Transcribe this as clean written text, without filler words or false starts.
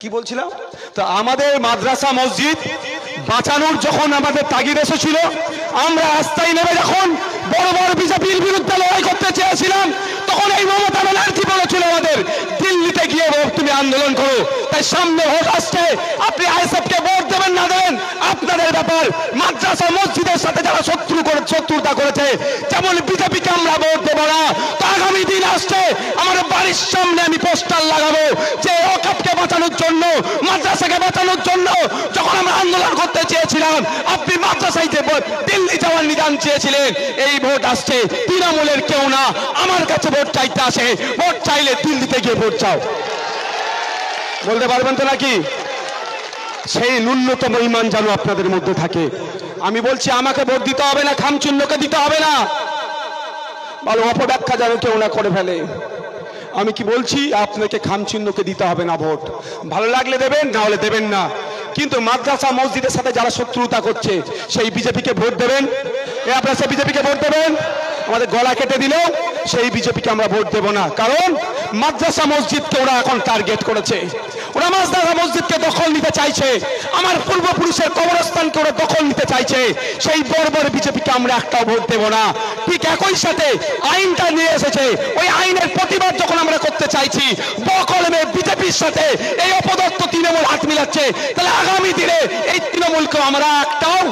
কি বলছিলাম? তো আমাদের মাদ্রাসা মসজিদ বাঁচানোর যখন আমাদের তাগিদ এসেছিল, আমরা রাস্তায় নেমে যখন বড় বড় বিজেপির বিরুদ্ধে লড়াই করতে চেয়েছিলাম, তখন এই মমতা ব্যানার্জি বলেছিল আমাদের দিল্লিতে গিয়ে তুমি আন্দোলন করো। তাই সামনে ভোট আসছে, আপনি আইএসএফকে ভোট দেবেন না দেবেন আপনাদের ব্যাপার। মাদ্রাসা মসজিদের সাথে যারা শত্রুতা করেছে, যেমন বিজেপিকে আমরা ভোট দেবো না। তো আগামী দিন আসছে, আমার বাড়ির সামনে আমি পোস্টার লাগাবো যে ওয়াকফকে বাঁচানোর জন্য, মাদ্রাসাকে বাঁচানোর জন্য যখন আমরা আন্দোলন করতে চেয়েছিলাম, আপনি মাদ্রাসাইতে দিল্লি যাওয়ার নিদান চেয়েছিলেন। এই ভোট আসছে, তৃণমূলের কেউ না আমার কাছে ভোট চাইতে আসে, ভোট চাইলে দিল্লিতে গিয়ে ভোট চাও। বলতে পারবেন তো নাকি? সেই ন্যূনতম ঈমান যেন আপনাদের মধ্যে থাকে। আমি বলছি আমাকে ভোট দিতে হবে না, খামচিহ্নকে দিতে হবে না, ভালো অপব্যাখ্যা যেন কেউ না করে ফেলে। আমি কি বলছি, আপনাকে খামচিহ্নকে দিতে হবে না ভোট, ভালো লাগলে দেবেন, না হলে দেবেন না। কিন্তু মাদ্রাসা মসজিদের সাথে যারা শত্রুতা করছে সেই বিজেপিকে ভোট দেবেন। আপনারা সেই বিজেপিকে ভোট দেবেন। আমাদের গলা কেটে দিলেও সেই বিজেপিকে আমরা ভোট দেব না, কারণ মাদ্রাসা মসজিদকে ওরা এখন টার্গেট করেছে। ওরা মাদ্রাসা মসজিদকে দখল নিতে চাইছে, আমার পূর্বপুরুষের কবরস্থানকে ওরা দখল নিতে চাইছে। সেই বর্বর বিজেপিকে আমরা একটাও ভোট দেব না। ঠিক একই সাথে আইনটা নিয়ে এসেছে, ওই আইনের প্রতিবাদ যখন আমরা করতে চাইছি, বকলমে বিজেপির সাথে এই অপদস্থ তৃণমূল হাত মিলাচ্ছে। তাহলে আগামী দিনে এই তৃণমূলকে আমরা একটাও